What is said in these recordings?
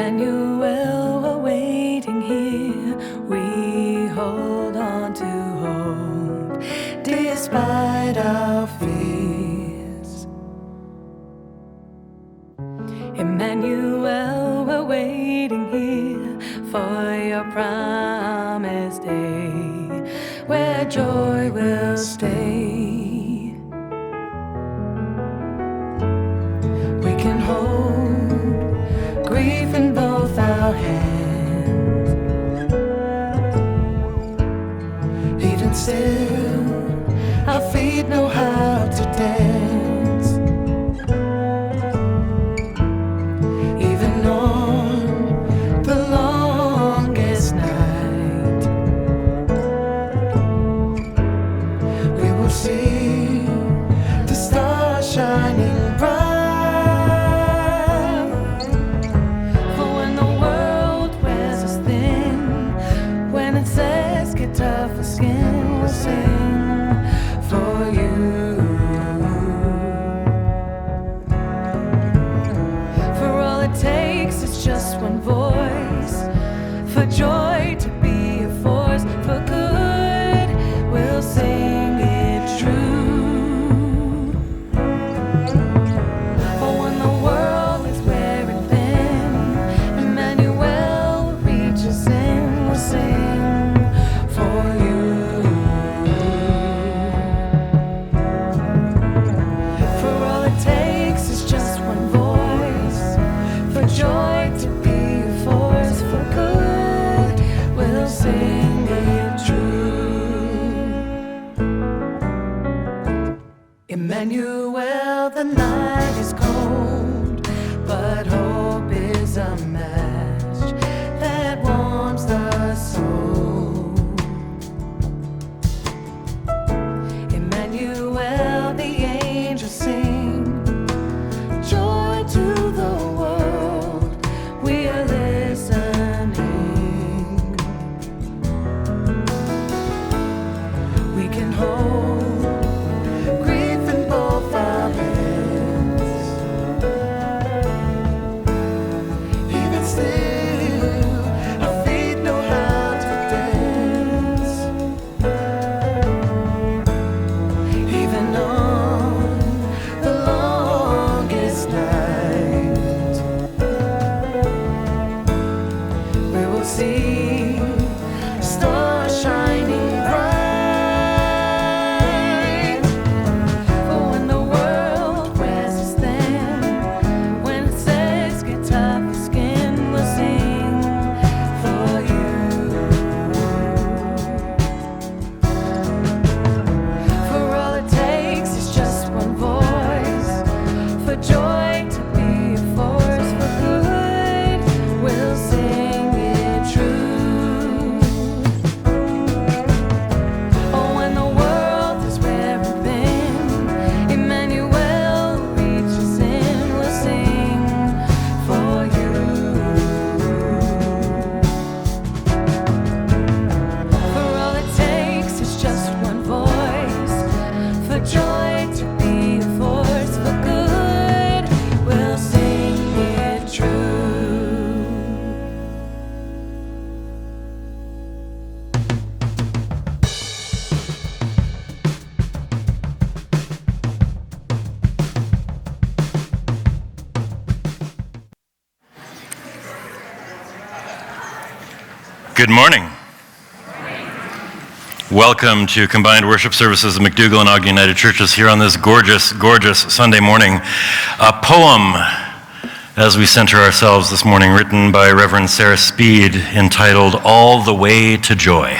Emmanuel, we're waiting here. We hold on to hope despite our fears. Emmanuel, we're waiting here for your promised day, where joy will stay. We can hold grief in both our hands. Even still, our feet know how to dance. Even on the longest night, we will see the stars shining bright. Tougher skin will sing for you. For all it takes is just one voice, for joy to be a force, for good we'll sing it true. For when the world is wearing thin, Emmanuel reaches in, we'll sing for you. For all it takes is just one voice, for joy to be a force, for good we'll sing it true. Emmanuel, the night is cold, but hope is a match that warms the soul. Emmanuel, the angels sing joy to the world. We are listening. We can hold grief in both our hands. Even still, our feet know how to dance. Even on the longest night, we will see stars shining bright. For when the world rests thin, when it says get tougher skin, we'll sing for you. For all it takes is just one voice, for joy to be a force, for good we'll sing it true. Oh, when the world is wearing thin, Emmanuel reaches in, we'll sing for you. For all it takes is just one voice, for joy to be a force, for good we'll sing it true. Good morning. Welcome to combined worship services of McDougall and Ogden United Churches here on this gorgeous, gorgeous Sunday morning. A poem, as we center ourselves this morning, written by Reverend Sarah Speed, entitled All the Way to Joy.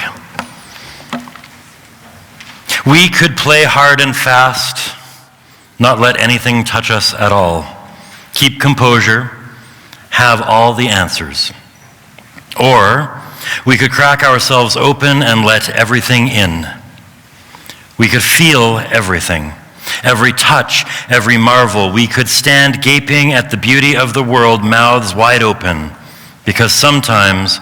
We could play hard and fast, not let anything touch us at all, keep composure, have all the answers. Or we could crack ourselves open and let everything in. We could feel everything, every touch, every marvel. We could stand gaping at the beauty of the world, mouths wide open, because sometimes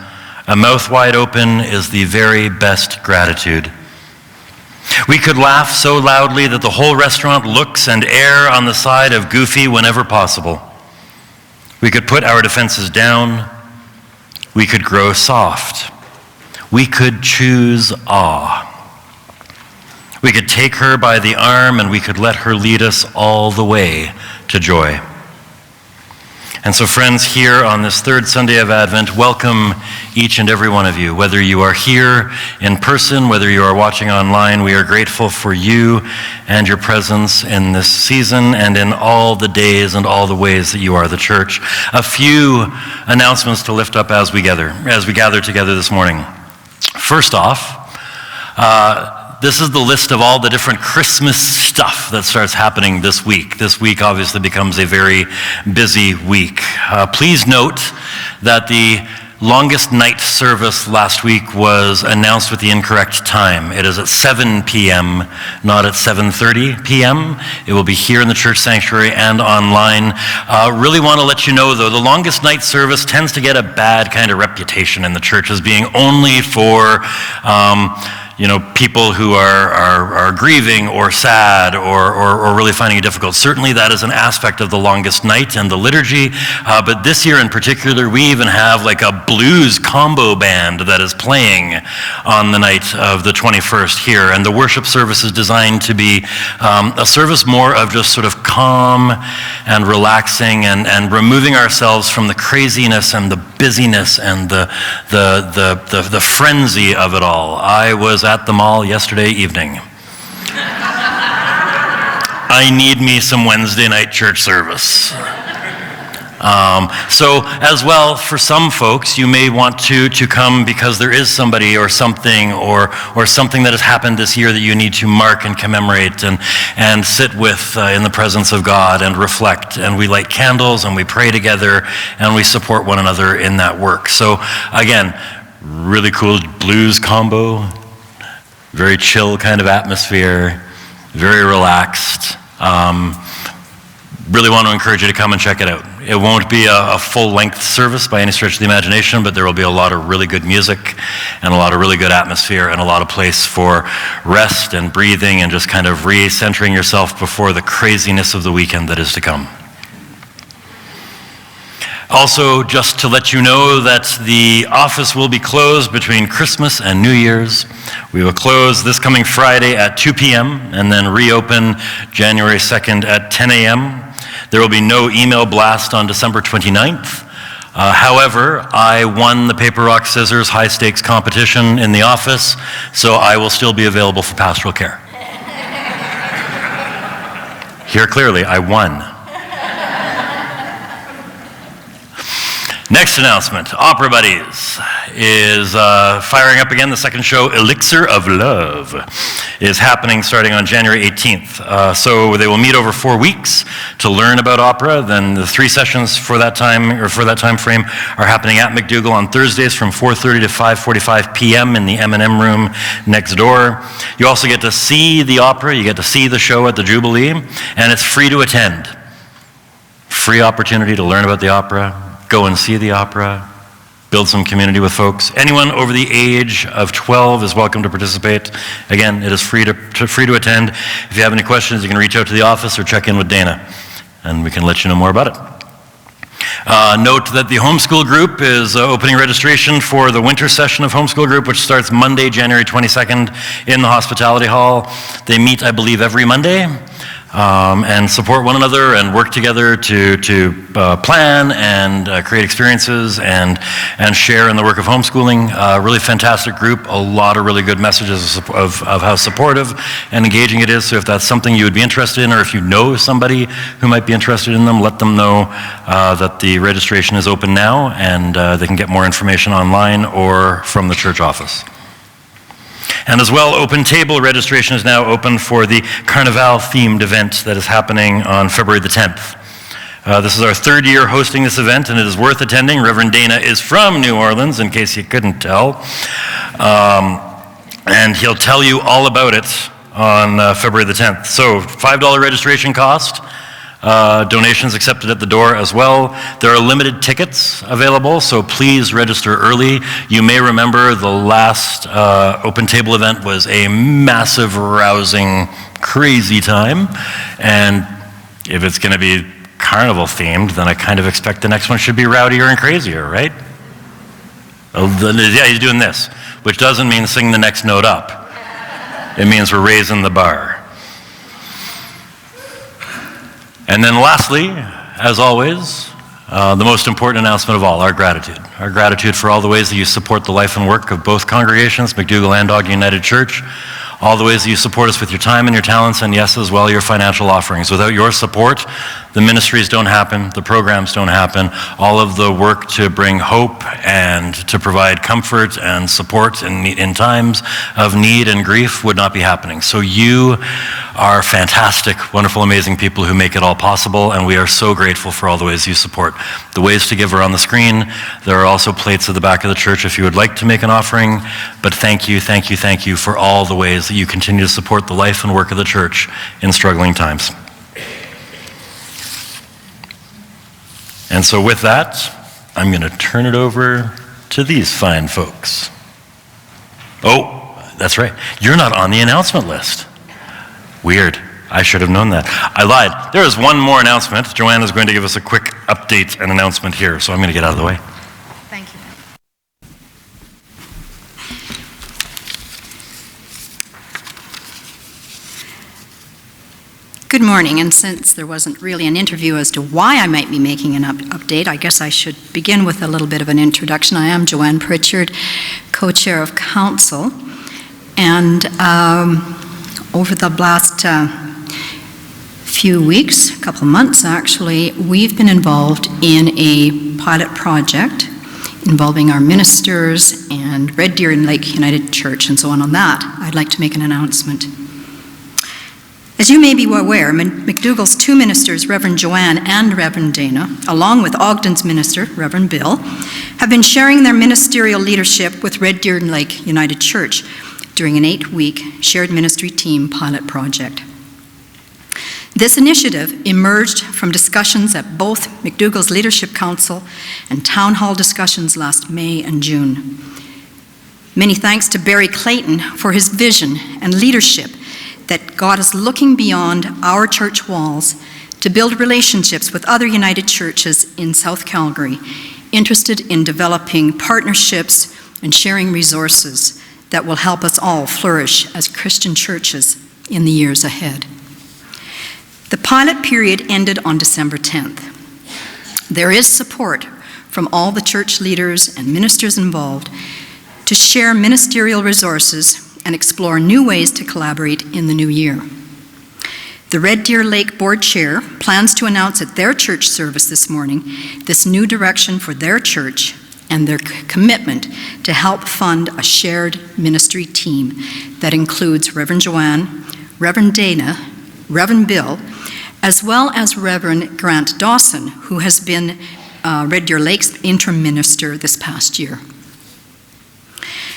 a mouth wide open is the very best gratitude. We could laugh so loudly that the whole restaurant looks and err on the side of goofy whenever possible. We could put our defenses down. We could grow soft. We could choose awe. We could take her by the arm and we could let her lead us all the way to joy. And so, friends, here on this third Sunday of Advent, welcome each and every one of you. Whether you are here in person, whether you are watching online, we are grateful for you and your presence in this season and in all the days and all the ways that you are the church. A few announcements to lift up as we gather together this morning. First off, this is the list of all the different Christmas stuff that starts happening this week. This week obviously becomes a very busy week. Please note that the longest night service last week was announced with the incorrect time. It is at 7 p.m., not at 7:30 p.m. It will be here in the church sanctuary and online. Really want to let you know, though, the longest night service tends to get a bad kind of reputation in the church as being only for people who are grieving or sad or really finding it difficult. Certainly that is an aspect of the longest night and the liturgy, but this year in particular, we even have like a blues combo band that is playing on the night of the 21st here, and the worship service is designed to be a service more of just sort of calm and relaxing and removing ourselves from the craziness and the busyness and the frenzy of it all. I was at the mall yesterday evening. I need me some Wednesday night church service. So as well, for some folks, you may want to come because there is somebody or something or something that has happened this year that you need to mark and commemorate and sit with in the presence of God and reflect. And we light candles and we pray together and we support one another in that work. So again, really cool blues combo, very chill kind of atmosphere, very relaxed. Really want to encourage you to come and check it out. It won't be a full-length service by any stretch of the imagination, but there will be a lot of really good music and a lot of really good atmosphere and a lot of place for rest and breathing and just kind of re-centering yourself before the craziness of the weekend that is to come. Also, just to let you know that the office will be closed between Christmas and New Year's. We will close this coming Friday at 2 p.m. and then reopen January 2nd at 10 a.m. There will be no email blast on December 29th. However, I won the paper, rock, scissors high stakes competition in the office, so I will still be available for pastoral care. Hear clearly, I won. Next announcement, Opera Buddies is firing up again. The second show, Elixir of Love, is happening starting on January 18th. So they will meet over 4 weeks to learn about opera. Then the 3 sessions for that time frame are happening at McDougall on Thursdays from 4:30 to 5:45 p.m. in the M&M room next door. You also get to see the opera. You get to see the show at the Jubilee, and it's free to attend. Free opportunity to learn about the opera. Go and see the opera, build some community with folks. Anyone over the age of 12 is welcome to participate. Again, it is free to attend. If you have any questions, you can reach out to the office or check in with Dana, and we can let you know more about it. Note that the homeschool group is opening registration for the winter session of homeschool group, which starts Monday, January 22nd in the Hospitality Hall. They meet, I believe, every Monday. And support one another and work together to plan and create experiences and share in the work of homeschooling. Really fantastic group, a lot of really good messages of how supportive and engaging it is. So if that's something you would be interested in, or if you know somebody who might be interested in them, let them know that the registration is open now, and they can get more information online or from the church office. And as well, Open Table registration is now open for the Carnival-themed event that is happening on February the 10th. This is our 3rd year hosting this event, and it is worth attending. Reverend Dana is from New Orleans, in case you couldn't tell. And he'll tell you all about it on February the 10th. So, $5 registration cost. Donations accepted at the door as well. There are limited tickets available, so please register early. You may remember the last Open Table event was a massive, rousing, crazy time. And if it's going to be carnival themed, then I kind of expect the next one should be rowdier and crazier, right? Yeah, he's doing this, which doesn't mean sing the next note up. It means we're raising the bar. And then lastly, as always, the most important announcement of all, our gratitude. Our gratitude for all the ways that you support the life and work of both congregations, McDougall and Ogden United Church, all the ways that you support us with your time and your talents, and yes, as well, your financial offerings. Without your support, the ministries don't happen, the programs don't happen, all of the work to bring hope and to provide comfort and support in times of need and grief would not be happening. So you are fantastic, wonderful, amazing people who make it all possible, and we are so grateful for all the ways you support. The ways to give are on the screen. There are also plates at the back of the church if you would like to make an offering, but thank you for all the ways that you continue to support the life and work of the church in struggling times. And so with that, I'm going to turn it over to these fine folks. Oh, that's right. You're not on the announcement list. Weird. I should have known that. I lied. There is one more announcement. Joanne is going to give us a quick update and announcement here, so I'm going to get out of the way. Thank you. Good morning, and since there wasn't really an interview as to why I might be making an update, I guess I should begin with a little bit of an introduction. I am Joanne Pritchard, co-chair of council, and over the last few weeks, a couple of months actually, we've been involved in a pilot project involving our ministers and Red Deer and Lake United Church and so on that. I'd like to make an announcement. As you may be aware, McDougall's two ministers, Reverend Joanne and Reverend Dana, along with Ogden's minister, Reverend Bill, have been sharing their ministerial leadership with Red Deer and Lake United Church during an 8-week shared ministry team pilot project. This initiative emerged from discussions at both McDougall's Leadership Council and Town Hall discussions last May and June. Many thanks to Barry Clayton for his vision and leadership that God is looking beyond our church walls to build relationships with other United churches in South Calgary, interested in developing partnerships and sharing resources that will help us all flourish as Christian churches in the years ahead. The pilot period ended on December 10th. There is support from all the church leaders and ministers involved to share ministerial resources and explore new ways to collaborate in the new year. The Red Deer Lake Board Chair plans to announce at their church service this morning this new direction for their church and their commitment to help fund a shared ministry team that includes Reverend Joanne, Reverend Dana, Reverend Bill, as well as Reverend Grant Dawson, who has been Red Deer Lake's interim minister this past year.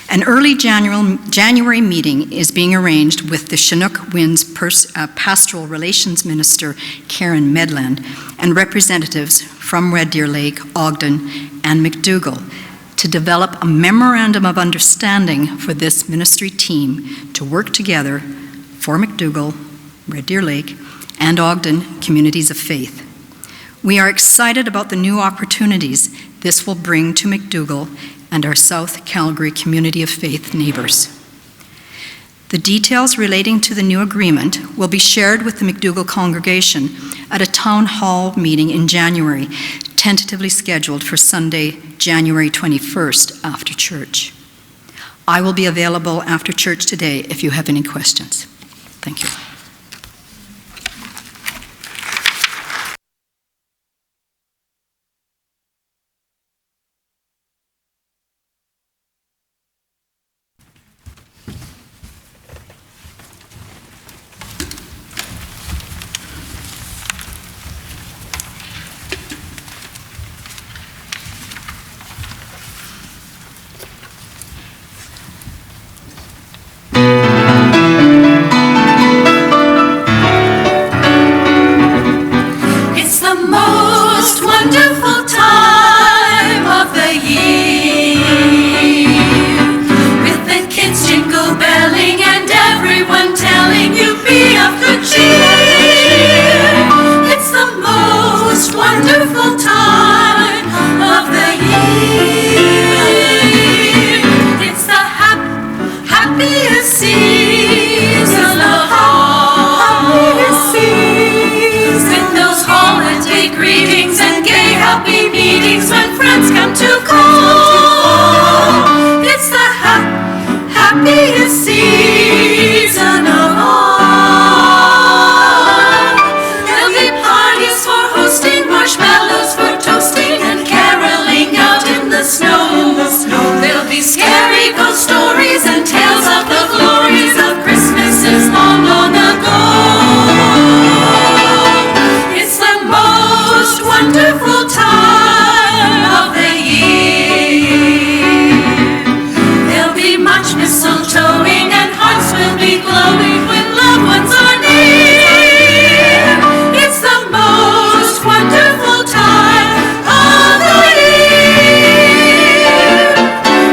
An early January meeting is being arranged with the Chinook Winds Pastoral Relations Minister, Karen Medland, and representatives from Red Deer Lake, Ogden, and McDougall to develop a memorandum of understanding for this ministry team to work together for McDougall, Red Deer Lake, and Ogden communities of faith. We are excited about the new opportunities this will bring to McDougall and our South Calgary community of faith neighbors. The details relating to the new agreement will be shared with the McDougall congregation at a town hall meeting in January, tentatively scheduled for Sunday, January 21st after church. I will be available after church today if you have any questions. Thank you. There'll be scary ghost stories and tales of the glories of Christmases long, long ago. It's the most wonderful time of the year. There'll be much mistletoeing and hearts will be glowing when loved ones are near. It's the most wonderful time of the year.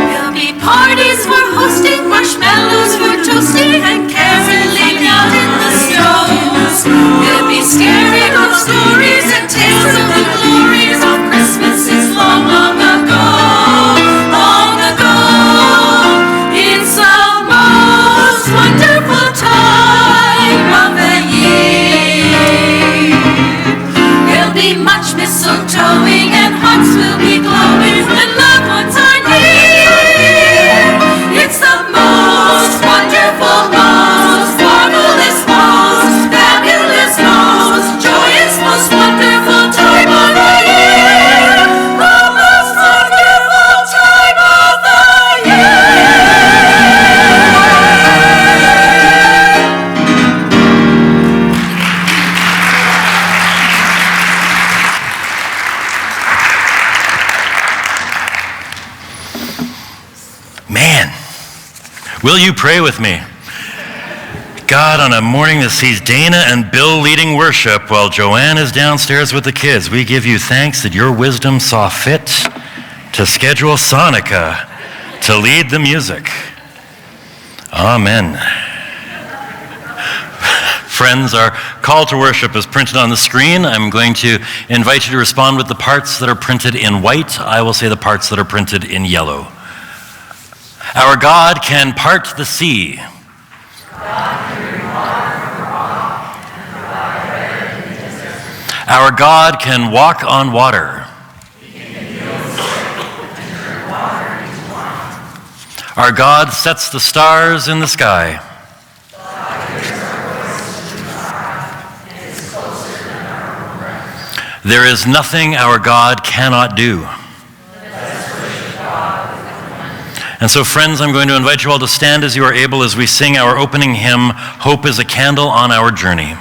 There'll be parties for hosting, marshmallows for toasting, and caroling out in the snows. There'll be scary ghost stories and tales of the glories of Christmases long, long ago. Long ago. It's the most wonderful time of the year. There'll be much mistletoeing and hearts will be glowing when loved ones are near. It's the most wonderful, most marvelous, most fabulous, most joyous, most wonderful time of the year. The most wonderful time of the year. Man, will you pray with me? God, on a morning that sees Dana and Bill leading worship while Joanne is downstairs with the kids, we give you thanks that your wisdom saw fit to schedule Sonica to lead the music. Amen. Friends, our call to worship is printed on the screen. I'm going to invite you to respond with the parts that are printed in white. I will say the parts that are printed in yellow. Our God can part the sea. Our God can walk on water. Our God sets the stars in the sky. There is nothing our God cannot do. And so, friends, I'm going to invite you all to stand as you are able as we sing our opening hymn, Hope is a Candle on Our Journey.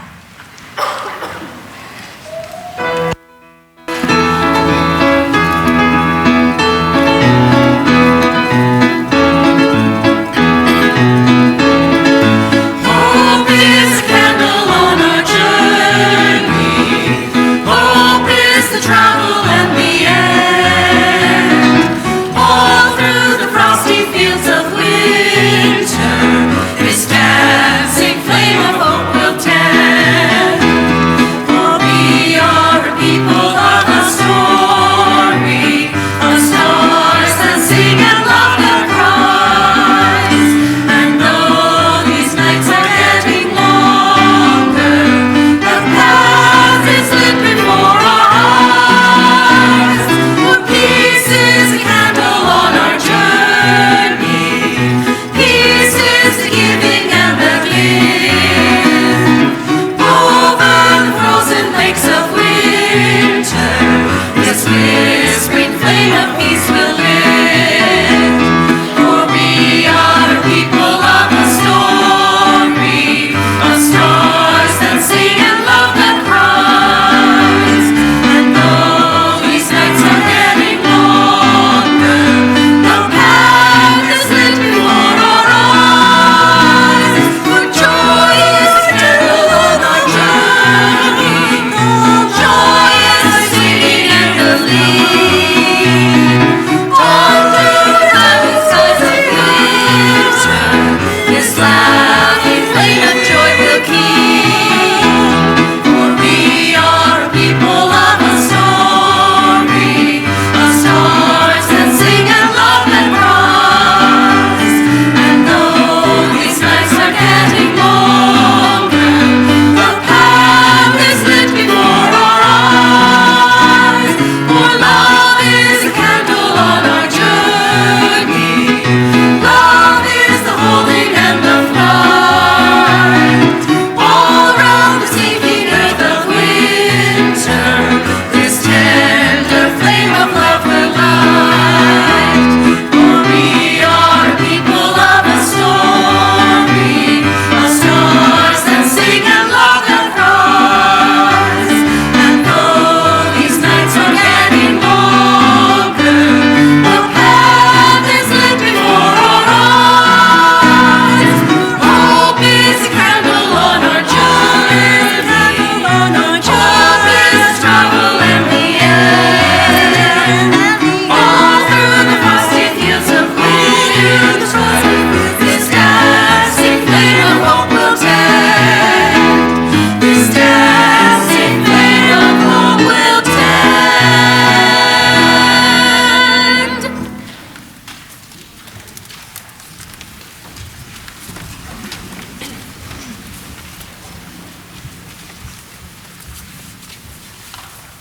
Hope is a candle on our journey. Hope is the travel and the end. All through the frosty fields of winter, this dancing flame of hope will tend. For we are a people of a story, of stars that sing and love that cries. And though these nights are getting longer, the path is lit before our eyes. For peace is a candle on our journey.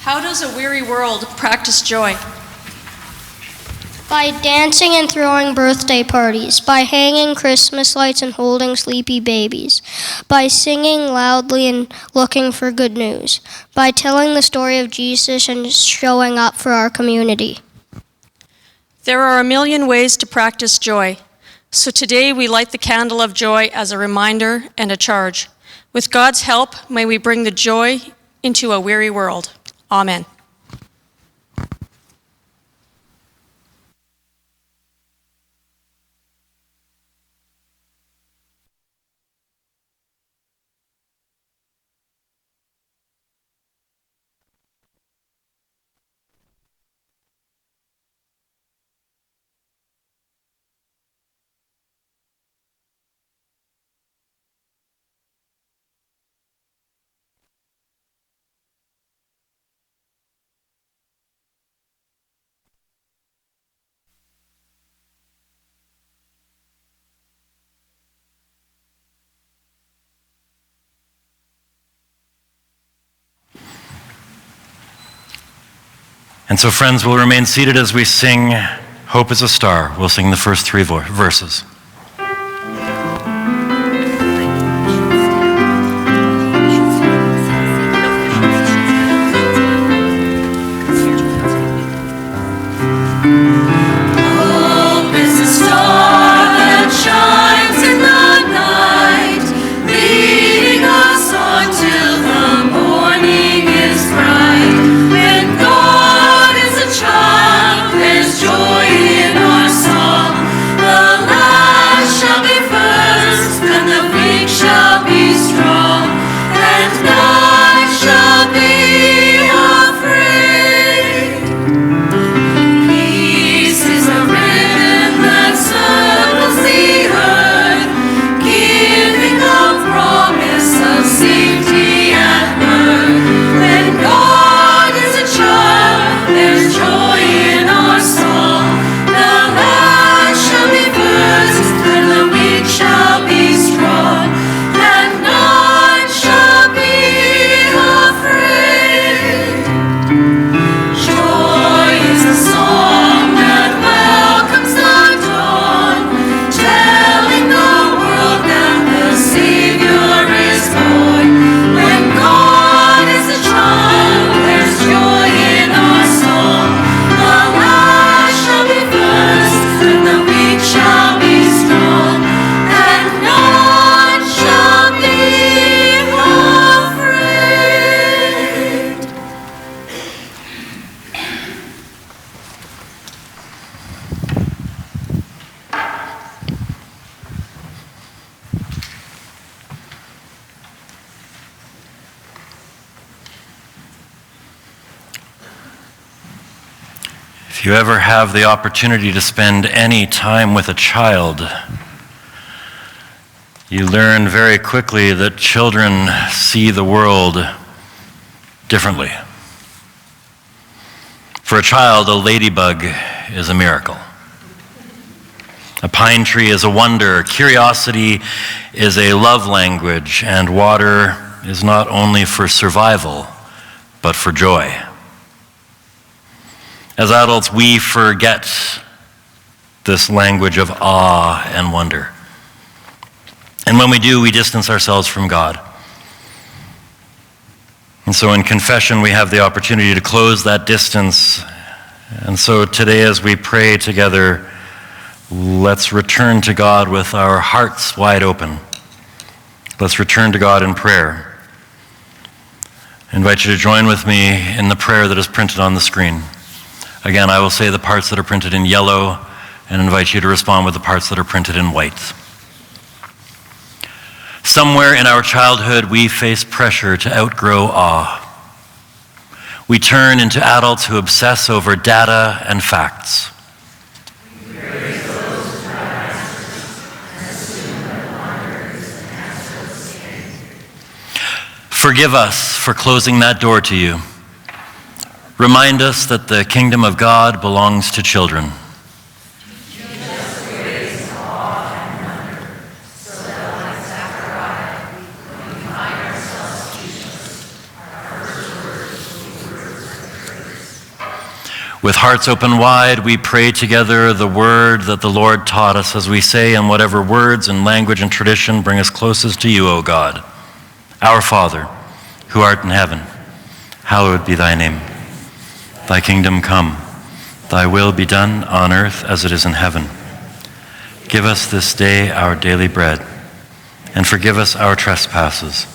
How does a weary world practice joy? By dancing and throwing birthday parties, by hanging Christmas lights and holding sleepy babies, by singing loudly and looking for good news, by telling the story of Jesus and showing up for our community. There are a million ways to practice joy. So today we light the candle of joy as a reminder and a charge. With God's help, may we bring the joy into a weary world. Amen. And so, friends, we'll remain seated as we sing Hope is a Star. We'll sing the first three verses. If you ever have the opportunity to spend any time with a child, you learn very quickly that children see the world differently. For a child, a ladybug is a miracle. A pine tree is a wonder. Curiosity is a love language, and water is not only for survival, but for joy. As adults, we forget this language of awe and wonder. And when we do, we distance ourselves from God. And so in confession, we have the opportunity to close that distance. And so today, as we pray together, let's return to God with our hearts wide open. Let's return to God in prayer. I invite you to join with me in the prayer that is printed on the screen. Again, I will say the parts that are printed in yellow and invite you to respond with the parts that are printed in white. Somewhere in our childhood, we face pressure to outgrow awe. We turn into adults who obsess over data and facts. Forgive us for closing that door to you. Remind us that the kingdom of God belongs to children. With hearts open wide, we pray together the word that the Lord taught us as we say in whatever words and language and tradition bring us closest to you, O God. Our Father, who art in heaven, hallowed be thy name. Thy kingdom come, thy will be done on earth as it is in heaven. Give us this day our daily bread, and forgive us our trespasses,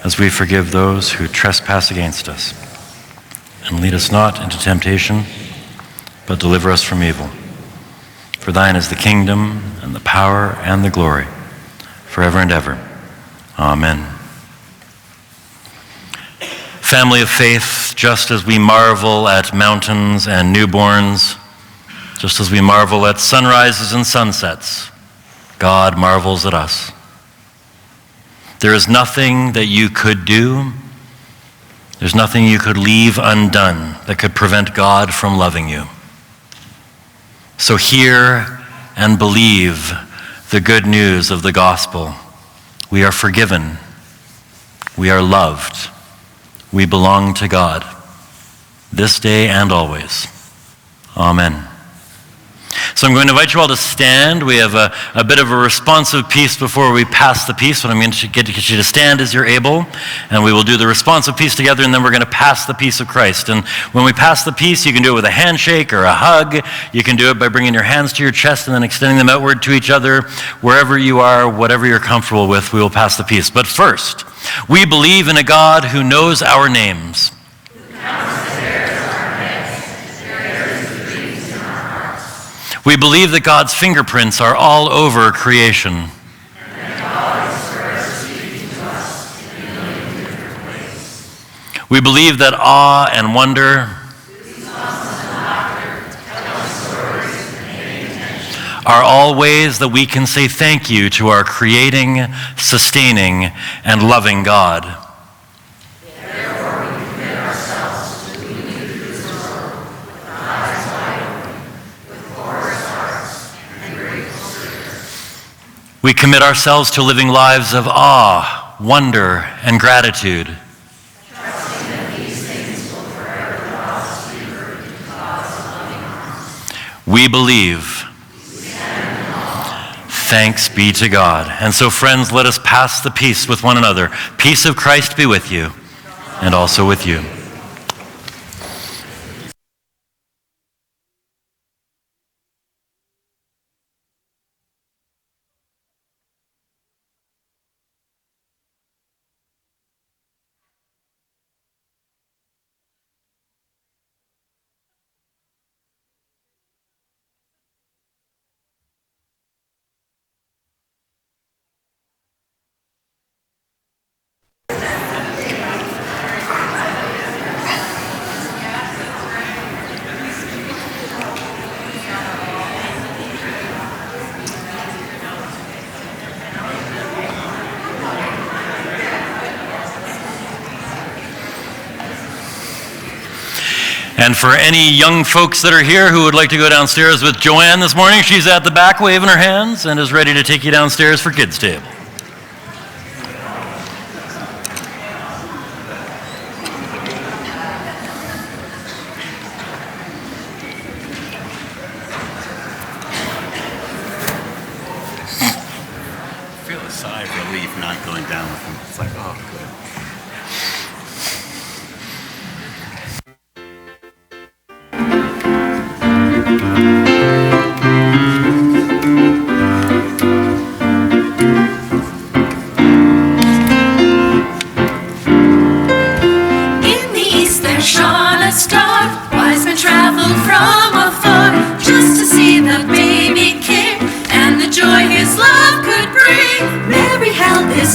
as we forgive those who trespass against us. And lead us not into temptation, but deliver us from evil. For thine is the kingdom, and the power, and the glory, forever and ever. Amen. Family of faith, just as we marvel at mountains and newborns, just as we marvel at sunrises and sunsets, God marvels at us. There is nothing that you could do, there's nothing you could leave undone that could prevent God from loving you. So hear and believe the good news of the gospel. We are forgiven. We are loved. We belong to God, this day and always. Amen. So I'm going to invite you all to stand. We have a bit of a responsive piece before we pass the piece, but I'm going to get you to stand as you're able, and we will do the responsive piece together, and then we're going to pass the peace of Christ. And when we pass the peace, you can do it with a handshake or a hug. You can do it by bringing your hands to your chest and then extending them outward to each other. Wherever you are, whatever you're comfortable with, we will pass the peace. But first, we believe in a God who knows our names. We believe that God's fingerprints are all over creation. We believe that awe and wonder are all ways that we can say thank you to our creating, sustaining, and loving God. We commit ourselves to living lives of awe, wonder, and gratitude. Trusting that these things will forever cause fear in God's loving arms. We believe. Thanks be to God. And so, friends, let us pass the peace with one another. Peace of Christ be with you, and also with you. And for any young folks that are here who would like to go downstairs with Joanne this morning, she's at the back waving her hands and is ready to take you downstairs for kids' table. I feel a sigh of relief not going down with them. It's like, oh, good.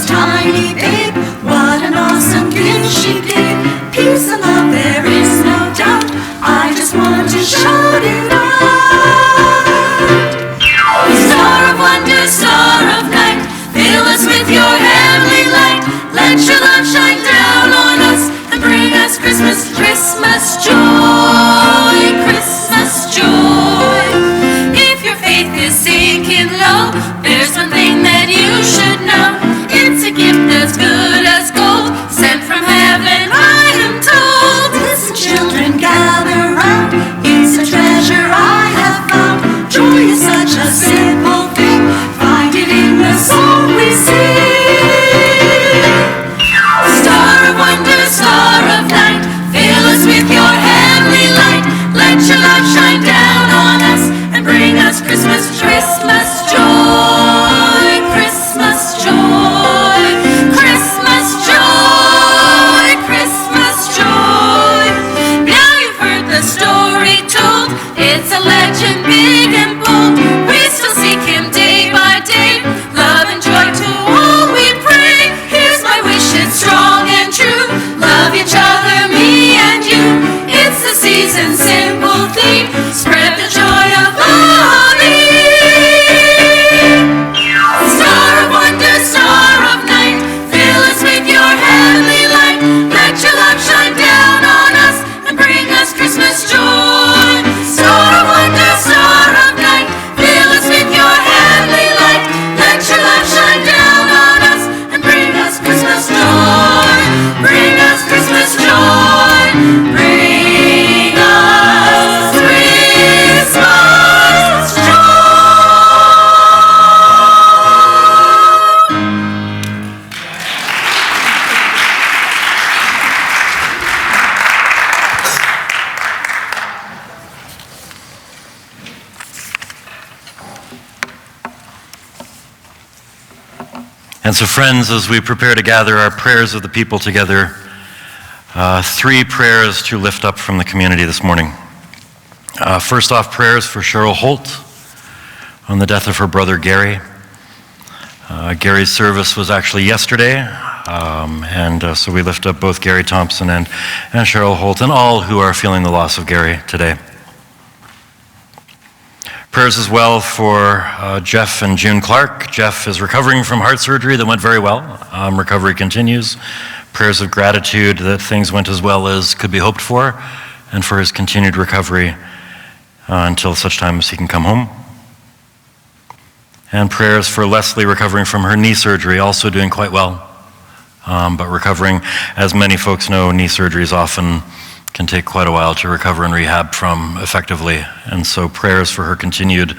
Tiny babe, what an awesome gift she gave. Peace and love, there is no doubt. I just want to shout it out. Star of wonder, star of night, fill us with your heavenly light. Let your love shine down on us and bring us Christmas, Christmas joy, Christmas joy. If your faith is sinking low, there's one thing that you should know. It's a gift as good as gold, sent from heaven, I am told. Listen, children, gather round. It's a simple thing. Find it in the song we sing. Star of wonder, star of night, fill us with your heavenly light. Let your love shine down on us and bring us Christmas, Christmas joy, Christmas joy, Christmas joy, Christmas joy. Now you've heard the story told. It's a legend big and bold. We still seek him day by day. Love and joy to all we pray. Here's my wish, it's strong and true. Love each other, me and you. It's the season, simple theme. Spread the joy of loving. Star of wonder, star of night, fill us with your heavenly light. Let your love shine down on us and bring us Christmas joy. Star of wonder, star of night, fill us with your heavenly light. Let your love shine down on us and bring us Christmas joy. Bring us Christmas joy. Bring us Christmas joy. And so, friends, as we prepare to gather our prayers of the people together, 3 prayers to lift up from the community this morning. First off, prayers for Cheryl Holt on the death of her brother Gary. Gary's service was actually yesterday, and so we lift up both Gary Thompson and Cheryl Holt and all who are feeling the loss of Gary today. Prayers as well for Jeff and June Clark. Jeff is recovering from heart surgery that went very well. Recovery continues. Prayers of gratitude that things went as well as could be hoped for, and for his continued recovery until such time as he can come home. And prayers for Leslie recovering from her knee surgery, also doing quite well, but recovering. As many folks know, knee surgeries often can take quite a while to recover and rehab from effectively. And so prayers for her continued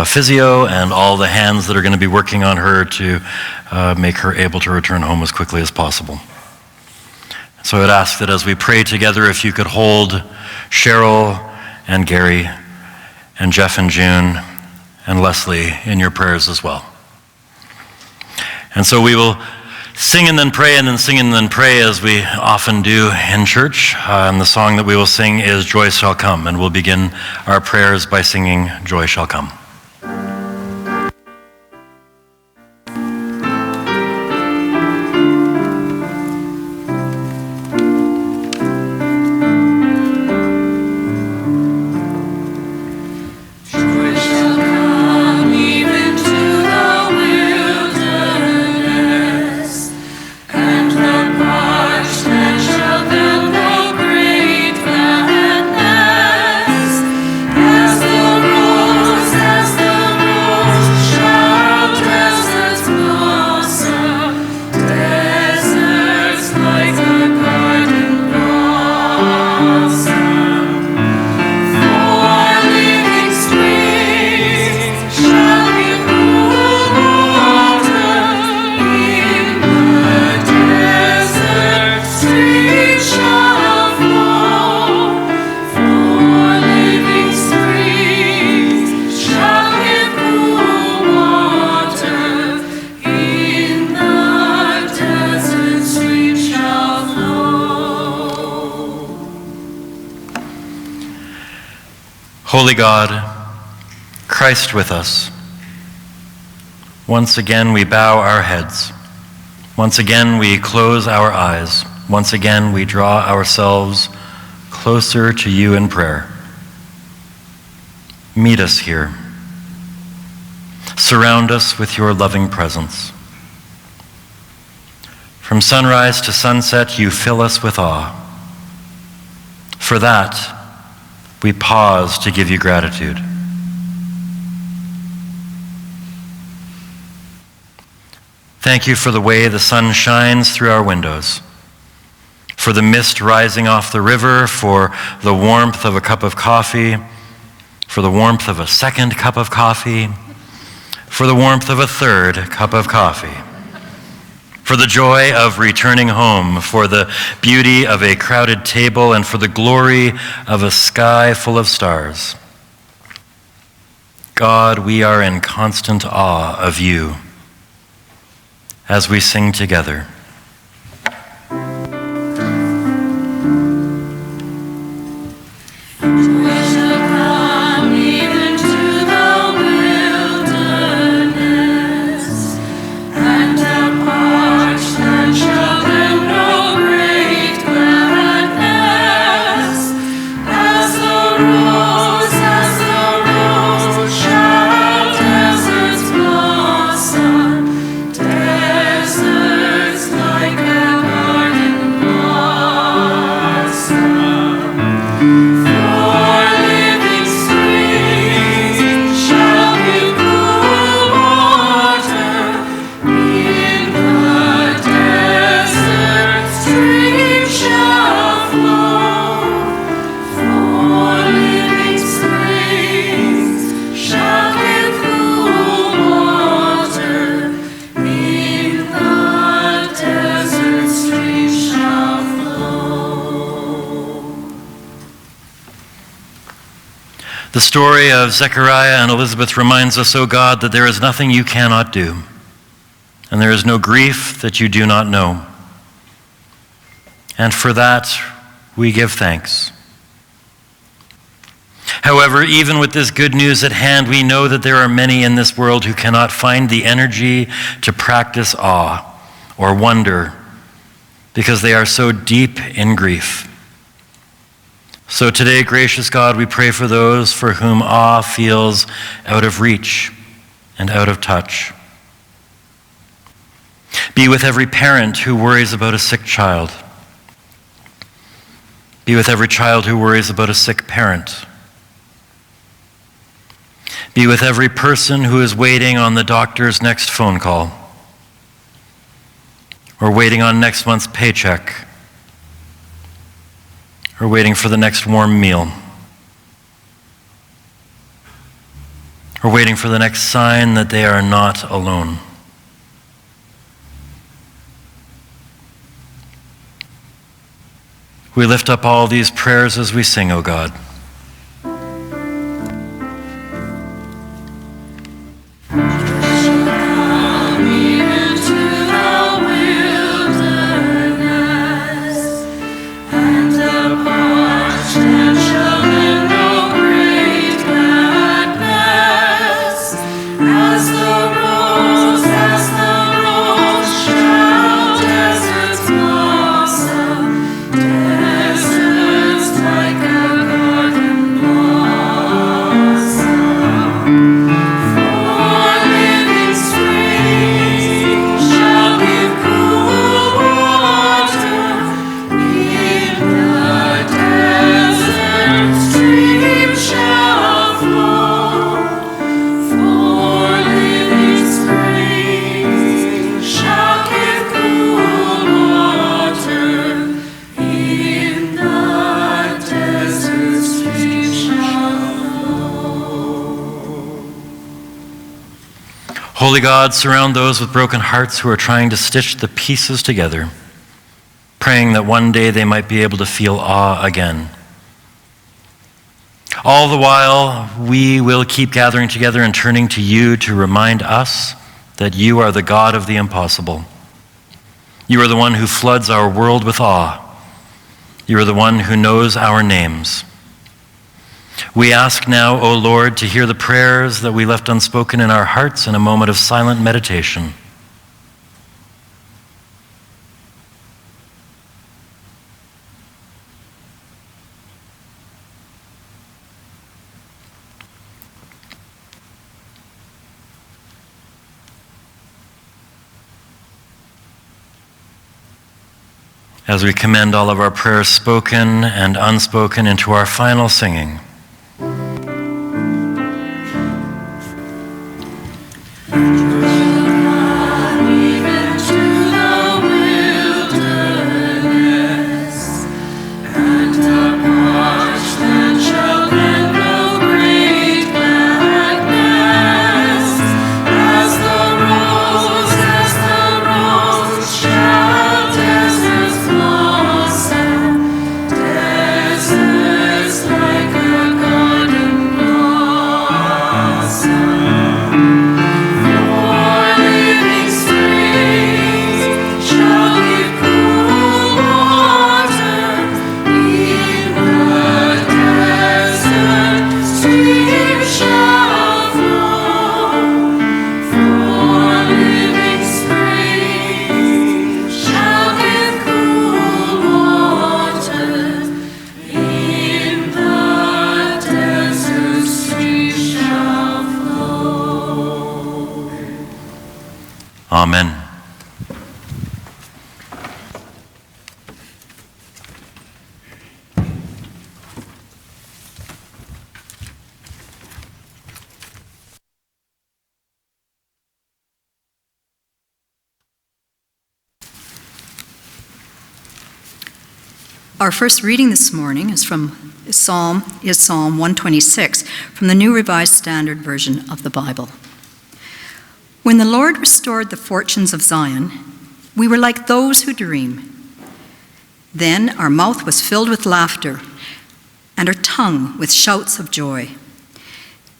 physio and all the hands that are going to be working on her to make her able to return home as quickly as possible. So I would ask that as we pray together, if you could hold Cheryl and Gary and Jeff and June and Leslie in your prayers as well. And so we will sing and then pray, and then sing and then pray, as we often do in church. And the song that we will sing is Joy Shall Come, and we'll begin our prayers by singing Joy Shall Come. Holy God, Christ with us, once again we bow our heads. Once again we close our eyes. Once again we draw ourselves closer to you in prayer. Meet us here. Surround us with your loving presence. From sunrise to sunset, you fill us with awe. For that, we pause to give you gratitude. Thank you for the way the sun shines through our windows, for the mist rising off the river, for the warmth of a cup of coffee, for the warmth of a second cup of coffee, for the warmth of a third cup of coffee, for the joy of returning home, for the beauty of a crowded table, and for the glory of a sky full of stars. God, we are in constant awe of you as we sing together. The story of Zechariah and Elizabeth reminds us, O God, that there is nothing you cannot do, and there is no grief that you do not know. And for that, we give thanks. However, even with this good news at hand, we know that there are many in this world who cannot find the energy to practice awe or wonder because they are so deep in grief. So today, gracious God, we pray for those for whom awe feels out of reach and out of touch. Be with every parent who worries about a sick child. Be with every child who worries about a sick parent. Be with every person who is waiting on the doctor's next phone call, or waiting on next month's paycheck, or waiting for the next warm meal, or waiting for the next sign that they are not alone. We lift up all these prayers as we sing, O God. Holy God, surround those with broken hearts who are trying to stitch the pieces together, praying that one day they might be able to feel awe again. All the while, we will keep gathering together and turning to you to remind us that you are the God of the impossible. You are the one who floods our world with awe. You are the one who knows our names. We ask now, O Lord, to hear the prayers that we left unspoken in our hearts in a moment of silent meditation. As we commend all of our prayers spoken and unspoken into our final singing. And a march that shall then go great. Amen. Our first reading this morning is from Psalm 126 from the New Revised Standard Version of the Bible. When the Lord restored the fortunes of Zion, we were like those who dream. Then our mouth was filled with laughter, and our tongue with shouts of joy.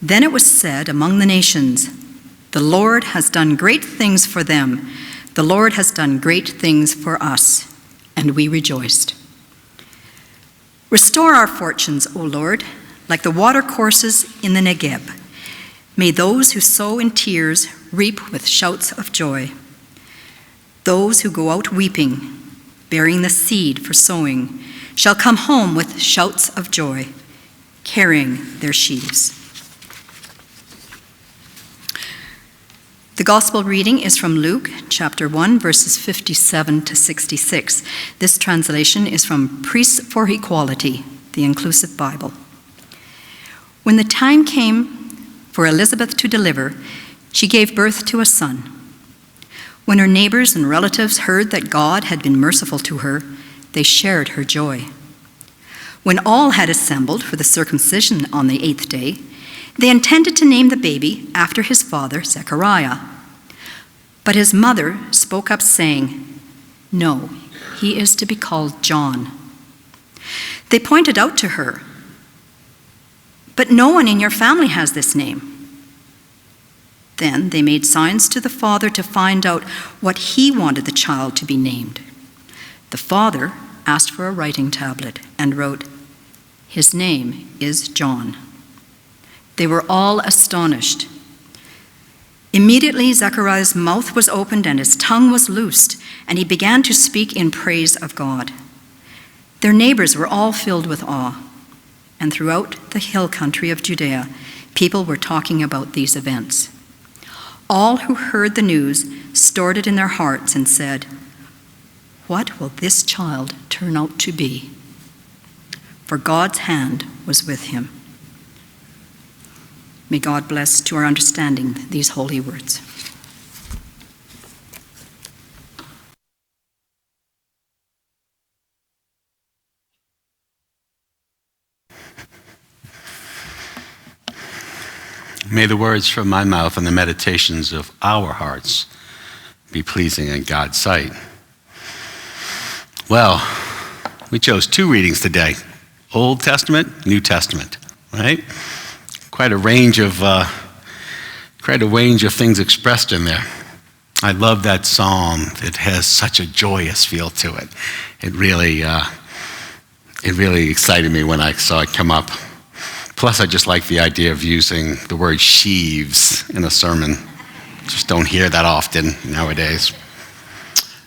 Then it was said among the nations, "The Lord has done great things for them. The Lord has done great things for us," and we rejoiced. Restore our fortunes, O Lord, like the watercourses in the Negeb. May those who sow in tears reap with shouts of joy. Those who go out weeping, bearing the seed for sowing, shall come home with shouts of joy, carrying their sheaves. The gospel reading is from Luke chapter 1, verses 57 to 66. This translation is from Priests for Equality, the Inclusive Bible. When the time came for Elizabeth to deliver, she gave birth to a son. When her neighbors and relatives heard that God had been merciful to her, they shared her joy. When all had assembled for the circumcision on the 8th day, they intended to name the baby after his father, Zechariah. But his mother spoke up, saying, "No, he is to be called John." They pointed out to her, "But no one in your family has this name." Then they made signs to the father to find out what he wanted the child to be named. The father asked for a writing tablet and wrote, "His name is John." They were all astonished. Immediately Zechariah's mouth was opened and his tongue was loosed, and he began to speak in praise of God. Their neighbors were all filled with awe, and throughout the hill country of Judea, people were talking about these events. All who heard the news stored it in their hearts and said, "What will this child turn out to be?" For God's hand was with him. May God bless to our understanding these holy words. May the words from my mouth and the meditations of our hearts be pleasing in God's sight. Well, we chose two readings today, Old Testament, New Testament, right? Quite a range of things expressed in there. I love that psalm. It has such a joyous feel to it. It really excited me when I saw it come up. Plus, I just like the idea of using the word sheaves in a sermon. Just don't hear that often nowadays.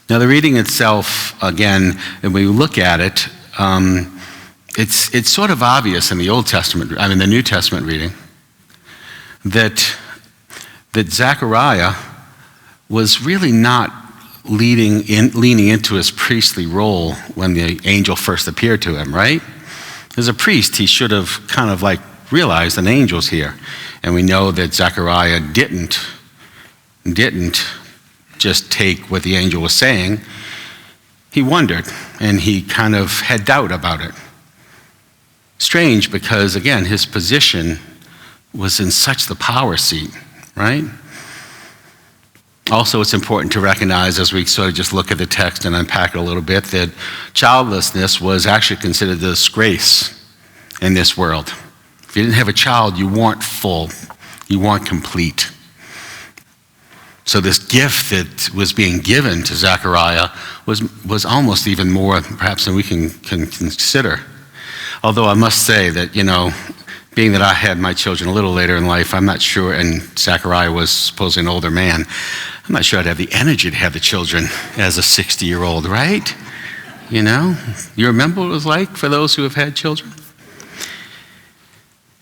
Now, the reading itself, again, when we look at it, it's sort of obvious in the the New Testament reading, that Zechariah was really not leaning into his priestly role when the angel first appeared to him, right? As a priest, he should have kind of like realized an angel's here. And we know that Zechariah didn't just take what the angel was saying. He wondered, and he kind of had doubt about it. Strange, because again, his position was in such the power seat, right? Also, it's important to recognize, as we sort of just look at the text and unpack it a little bit, that childlessness was actually considered a disgrace in this world. If you didn't have a child, you weren't full, you weren't complete. So this gift that was being given to Zechariah was almost even more, perhaps, than we can consider. Although I must say that, being that I had my children a little later in life, I'm not sure, and Zechariah was supposedly an older man, I'm not sure I'd have the energy to have the children as a 60-year-old, right? You remember what it was like for those who have had children?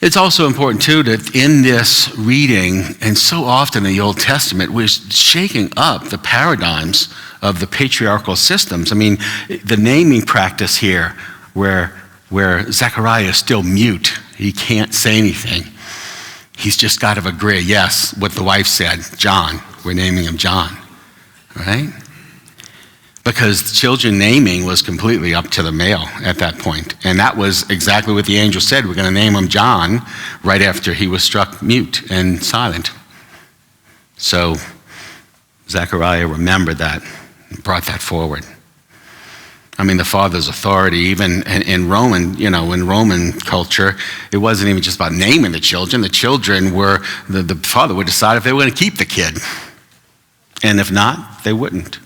It's also important, too, that in this reading, and so often in the Old Testament, we're shaking up the paradigms of the patriarchal systems. I mean, the naming practice here, where Zechariah is still mute, he can't say anything. He's just got to agree, yes, what the wife said, John, we're naming him John, right? Because children naming was completely up to the male at that point. And that was exactly what the angel said. We're going to name him John right after he was struck mute and silent. So Zechariah remembered that and brought that forward. I mean, the father's authority, even in Roman, in Roman culture, it wasn't even just about naming the children. The children were, the father would decide if they were going to keep the kid. And if not, they wouldn't.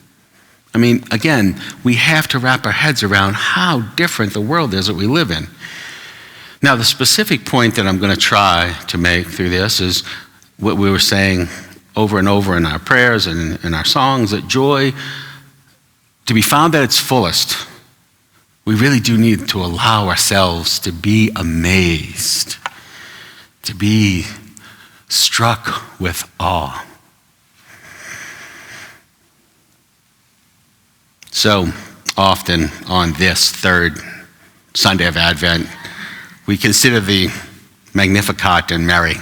I mean, again, we have to wrap our heads around how different the world is that we live in. Now, the specific point that I'm going to try to make through this is what we were saying over and over in our prayers and in our songs, that joy, to be found at its fullest, we really do need to allow ourselves to be amazed, to be struck with awe. So often on this third Sunday of Advent, we consider the Magnificat and Mary.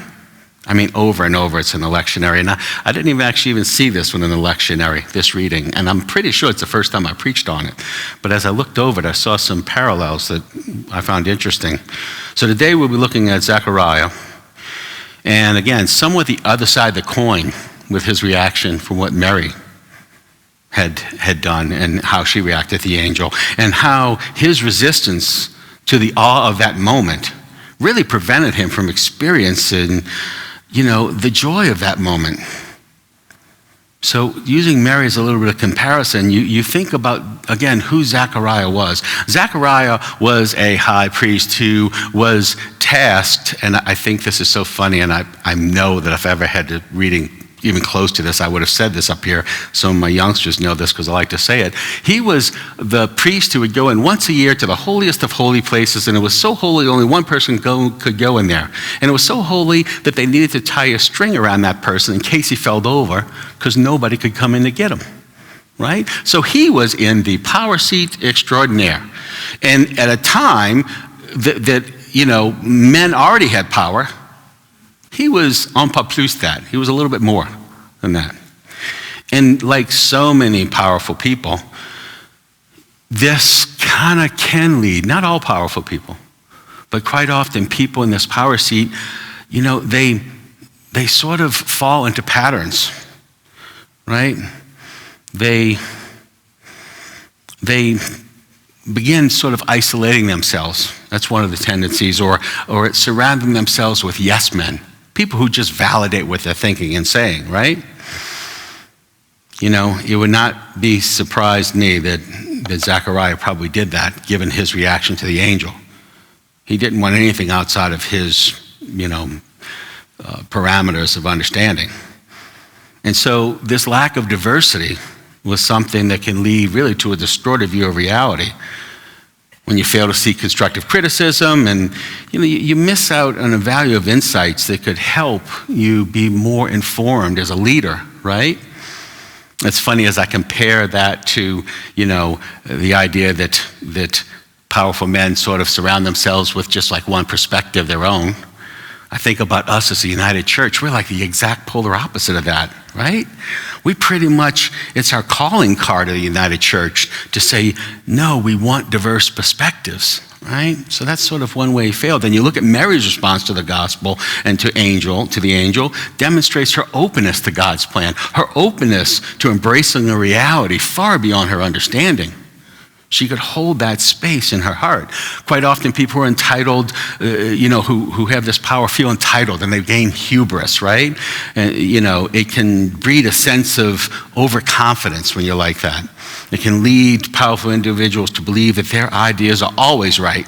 I mean, over and over, it's an lectionary. And I didn't even see this one in the lectionary, this reading. And I'm pretty sure it's the first time I preached on it. But as I looked over it, I saw some parallels that I found interesting. So today we'll be looking at Zechariah. And again, somewhat the other side of the coin with his reaction from what Mary had done and how she reacted to the angel, and how his resistance to the awe of that moment really prevented him from experiencing, the joy of that moment. So using Mary as a little bit of comparison, you think about, again, who Zechariah was. Zechariah was a high priest who was tasked, and I think this is so funny, and I know that if I ever had to reading even close to this, I would have said this up here. Some of my youngsters know this because I like to say it. He was the priest who would go in once a year to the holiest of holy places, and it was so holy only one person could go in there. And it was so holy that they needed to tie a string around that person in case he fell over, because nobody could come in to get him, right? So he was in the power seat extraordinaire. And at a time that men already had power, he was un pas plus that. He was a little bit more than that. And like so many powerful people, this kind of can lead, not all powerful people, but quite often people in this power seat, they sort of fall into patterns, right? They begin sort of isolating themselves. That's one of the tendencies, or surrounding themselves with yes men. People who just validate what they're thinking and saying, right? It would not be surprised me that Zechariah probably did that, given his reaction to the angel. He didn't want anything outside of his, parameters of understanding. And so this lack of diversity was something that can lead really to a distorted view of reality. When you fail to see constructive criticism, and you miss out on a value of insights that could help you be more informed as a leader, right? It's funny as I compare that to, the idea that powerful men sort of surround themselves with just like one perspective, their own. I think about us as a United Church. We're like the exact polar opposite of that, right? We pretty much, it's our calling card of the United Church to say, no, we want diverse perspectives, right? So that's sort of one way he failed. Then you look at Mary's response to the gospel and to the angel, demonstrates her openness to God's plan, her openness to embracing a reality far beyond her understanding. She could hold that space in her heart. Quite often people who are entitled, who have this power feel entitled, and they gain hubris, right? And, it can breed a sense of overconfidence when you're like that. It can lead powerful individuals to believe that their ideas are always right,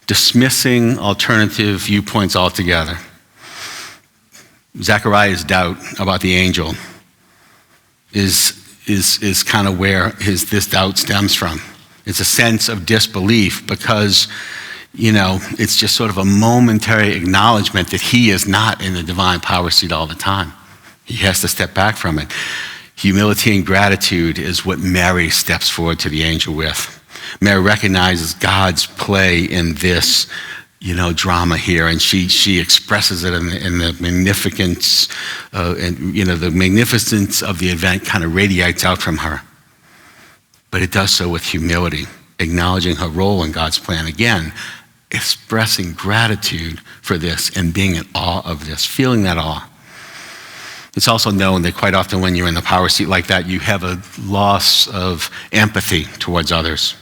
dismissing alternative viewpoints altogether. Zechariah's doubt about the angel is kind of where this doubt stems from. It's a sense of disbelief because it's just sort of a momentary acknowledgement that he is not in the divine power seat all the time. He has to step back from it. Humility and gratitude is what Mary steps forward to the angel with. Mary recognizes God's play in this, drama here, and she expresses it in the magnificence, the magnificence of the event kind of radiates out from her. But it does so with humility, acknowledging her role in God's plan. Again, expressing gratitude for this and being in awe of this, feeling that awe. It's also known that quite often when you're in the power seat like that, you have a loss of empathy towards others.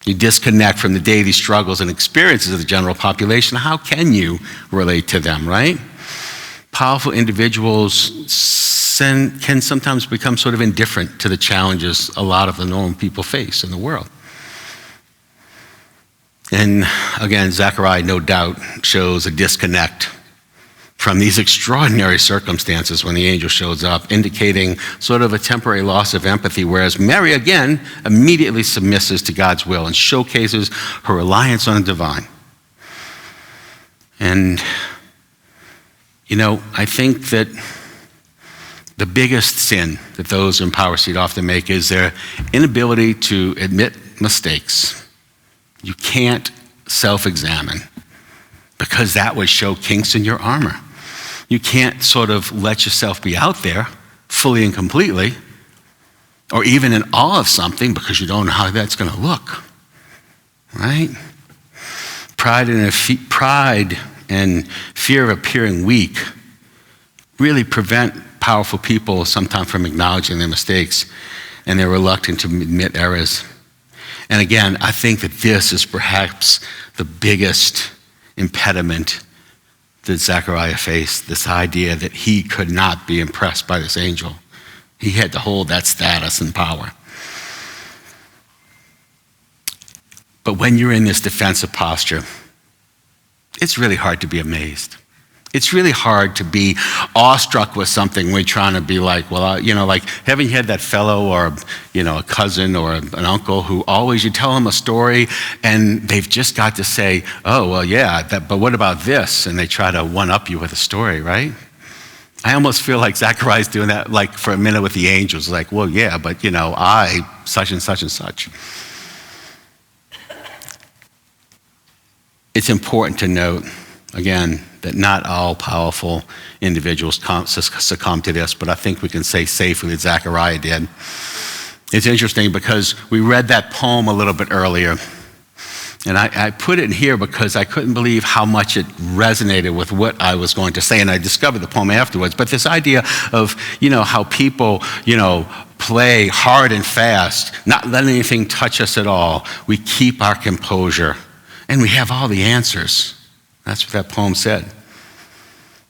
You disconnect from the daily struggles and experiences of the general population. How can you relate to them, right? Powerful individuals can sometimes become sort of indifferent to the challenges a lot of the normal people face in the world. And again, Zechariah, no doubt, shows a disconnect from these extraordinary circumstances when the angel shows up, indicating sort of a temporary loss of empathy, whereas Mary, again, immediately submisses to God's will and showcases her reliance on the divine. And, I think that the biggest sin that those in power seat often make is their inability to admit mistakes. You can't self-examine because that would show kinks in your armor. You can't sort of let yourself be out there fully and completely, or even in awe of something because you don't know how that's going to look, right? Pride and fear of appearing weak really prevent powerful people sometimes from acknowledging their mistakes, and they're reluctant to admit errors. And again, I think that this is perhaps the biggest impediment that Zechariah faced, this idea that he could not be impressed by this angel. He had to hold that status and power. But when you're in this defensive posture, it's really hard to be amazed. It's really hard to be awestruck with something when you're trying to be like, haven't you had that fellow or, a cousin or an uncle who always, you tell them a story and they've just got to say, oh, well, yeah, but what about this? And they try to one-up you with a story, right? I almost feel like Zechariah's doing that like for a minute with the angels, like, well, yeah, but, I such and such and such. It's important to note, again, that not all powerful individuals succumb to this, but I think we can say safely that Zechariah did. It's interesting because we read that poem a little bit earlier, and I put it in here because I couldn't believe how much it resonated with what I was going to say, and I discovered the poem afterwards. But this idea of, how people, play hard and fast, not letting anything touch us at all. We keep our composure, and we have all the answers. That's what that poem said.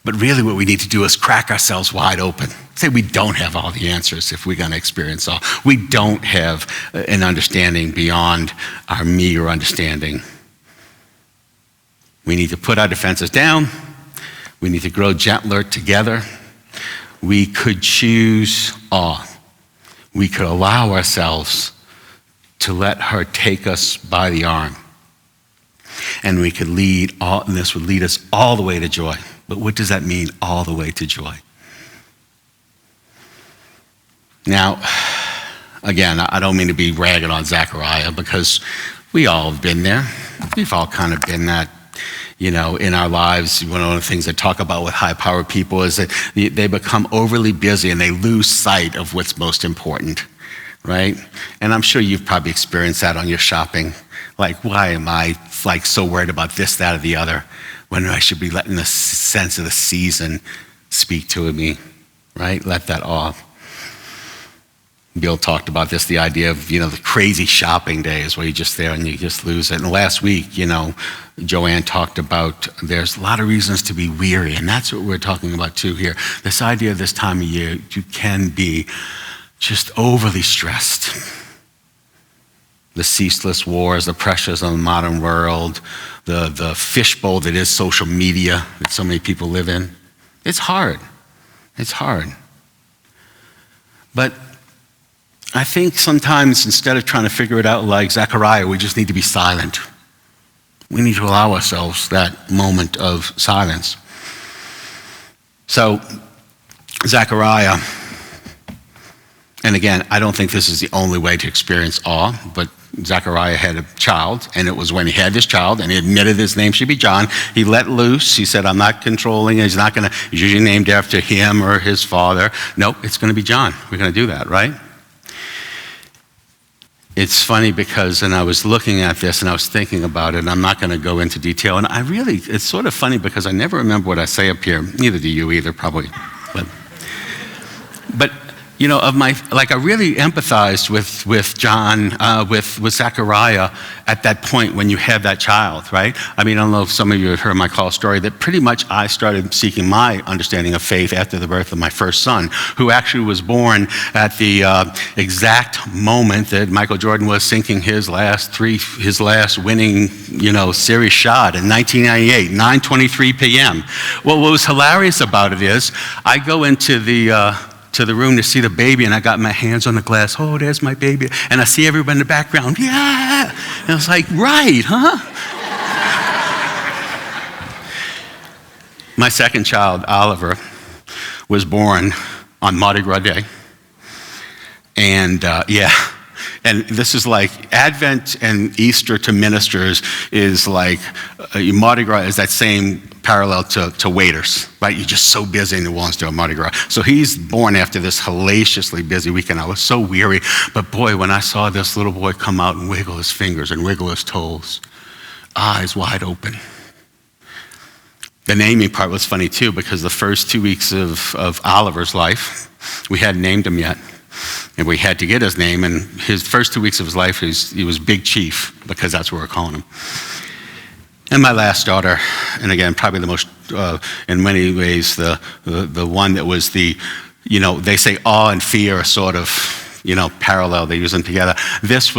But really what we need to do is crack ourselves wide open. Say we don't have all the answers if we're going to experience all. We don't have an understanding beyond our meager understanding. We need to put our defenses down. We need to grow gentler together. We could choose awe. We could allow ourselves to let her take us by the arm. And we could and this would lead us all the way to joy. But what does that mean, all the way to joy? Now, again, I don't mean to be ragging on Zechariah because we all have been there. We've all kind of been that, in our lives. One of the things I talk about with high-powered people is that they become overly busy and they lose sight of what's most important, right? And I'm sure you've probably experienced that on your shopping. Like, why am I so worried about this, that, or the other, when I should be letting the sense of the season speak to me, right? Let that off. Bill talked about this, the idea of, the crazy shopping days where you're just there and you just lose it. And last week, Joanne talked about there's a lot of reasons to be weary, and that's what we're talking about too here. This idea of this time of year, you can be just overly stressed. The ceaseless wars, the pressures on the modern world, the fishbowl that is social media that so many people live in. It's hard. It's hard. But I think sometimes instead of trying to figure it out like Zechariah, we just need to be silent. We need to allow ourselves that moment of silence. So, Zechariah, and again, I don't think this is the only way to experience awe, but Zechariah had a child, and it was when he had this child, and he admitted his name should be John. He let loose. He said, I'm not controlling. He's not going to, he's usually named after him or his father. Nope, it's going to be John. We're going to do that, right? It's funny because, and I was looking at this and I was thinking about it, and I'm not going to go into detail, and it's sort of funny because I never remember what I say up here. Neither do you either, probably. But you know, I really empathized with John, with Zechariah at that point when you have that child, right? I mean, I don't know if some of you have heard my call story that pretty much I started seeking my understanding of faith after the birth of my first son, who actually was born at the exact moment that Michael Jordan was sinking his last winning, series shot in 1998, 9:23 p.m. Well, what was hilarious about it is I go into the room to see the baby, and I got my hands on the glass. Oh, there's my baby. And I see everybody in the background. Yeah. And I was like, right, huh? My second child, Oliver, was born on Mardi Gras Day. And and this is like Advent and Easter to ministers is like Mardi Gras is that same parallel to waiters, right? You're just so busy in New Orleans doing Mardi Gras. So he's born after this hellaciously busy weekend. I was so weary, but boy, when I saw this little boy come out and wiggle his fingers and wiggle his toes, eyes wide open. The naming part was funny too, because the first 2 weeks of Oliver's life, we hadn't named him yet. And we had to get his name, and his first 2 weeks of his life, he was Big Chief, because that's what we're calling him. And my last daughter, and again, probably the most, in many ways, the one that was they say awe and fear are sort of, parallel, they use them together. Let's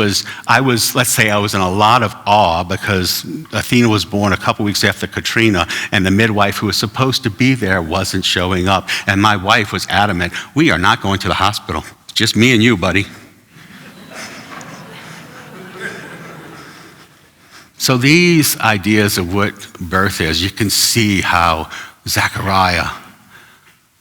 say I was in a lot of awe because Athena was born a couple weeks after Katrina, and the midwife who was supposed to be there wasn't showing up. And my wife was adamant, we are not going to the hospital. It's just me and you, buddy. So these ideas of what birth is, you can see how Zechariah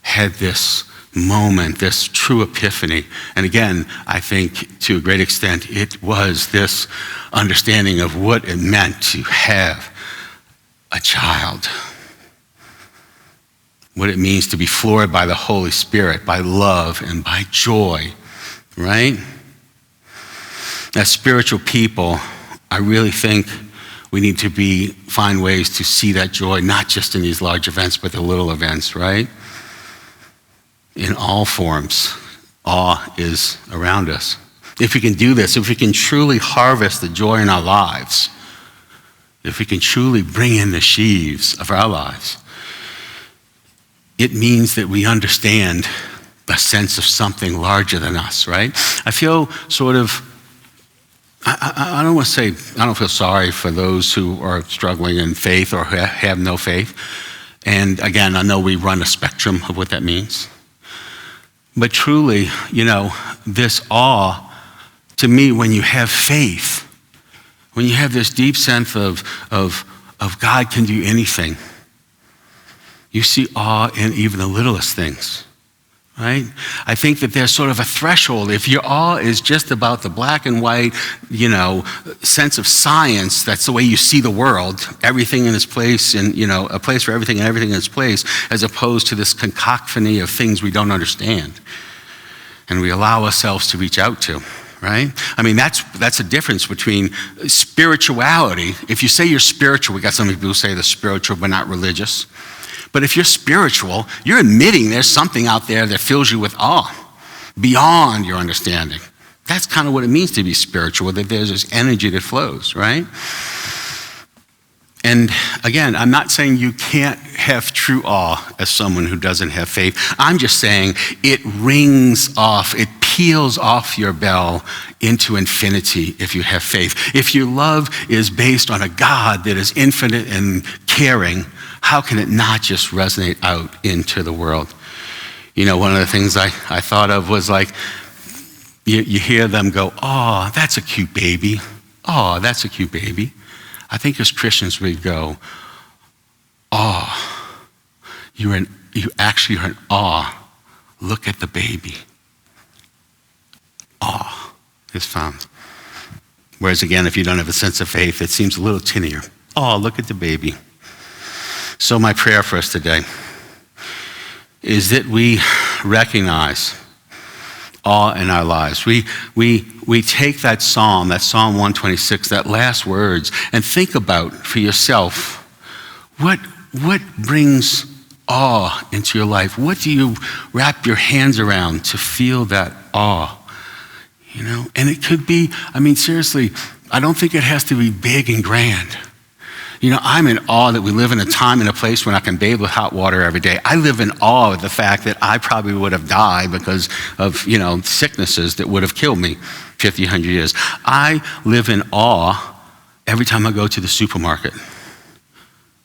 had this moment, this true epiphany. And again, I think to a great extent, it was this understanding of what it meant to have a child. What it means to be floored by the Holy Spirit, by love and by joy, right? As spiritual people, I really think we need to find ways to see that joy, not just in these large events, but the little events, right? In all forms, awe is around us. If we can do this, if we can truly harvest the joy in our lives, if we can truly bring in the sheaves of our lives, it means that we understand a sense of something larger than us, right? I feel sort of, I don't want to say, I don't feel sorry for those who are struggling in faith or have no faith. And again, I know we run a spectrum of what that means. But truly, this awe, to me, when you have faith, when you have this deep sense of God can do anything, you see awe in even the littlest things, right? I think that there's sort of a threshold. If your awe is just about the black and white, sense of science, that's the way you see the world, everything in its place, and, a place for everything and everything in its place, as opposed to this cacophony of things we don't understand and we allow ourselves to reach out to, right? I mean, that's a difference between spirituality. If you say you're spiritual, we got some people who say they're spiritual but not religious. But if you're spiritual, you're admitting there's something out there that fills you with awe beyond your understanding. That's kind of what it means to be spiritual, that there's this energy that flows, right? And again, I'm not saying you can't have true awe as someone who doesn't have faith. I'm just saying it rings off, it peels off your bell into infinity if you have faith. If your love is based on a God that is infinite and caring, how can it not just resonate out into the world? One of the things I thought of was like, you hear them go, oh, that's a cute baby. Oh, that's a cute baby. I think as Christians we go, awe. You actually are in awe. Look at the baby. Awe is found. Whereas again, if you don't have a sense of faith, it seems a little tinnier. Oh, look at the baby. So my prayer for us today is that we recognize awe in our lives. We take that Psalm 126, that last words, and think about for yourself, what brings awe into your life? What do you wrap your hands around to feel that awe? You know, and it could be, seriously, I don't think it has to be big and grand. You know, I'm in awe that we live in a time and a place when I can bathe with hot water every day. I live in awe of the fact that I probably would have died because of, sicknesses that would have killed me 50, 100 years. I live in awe every time I go to the supermarket